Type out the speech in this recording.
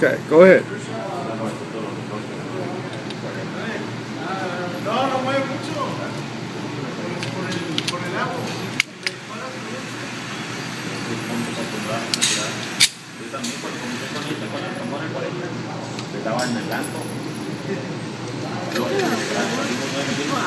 Okay, go ahead. No, no mueve mucho. Por el agua. Yo también cuando comencé con esto, con el tambor en 40, estaba en el blanco. Luego, el blanco, digo, 9 minutos.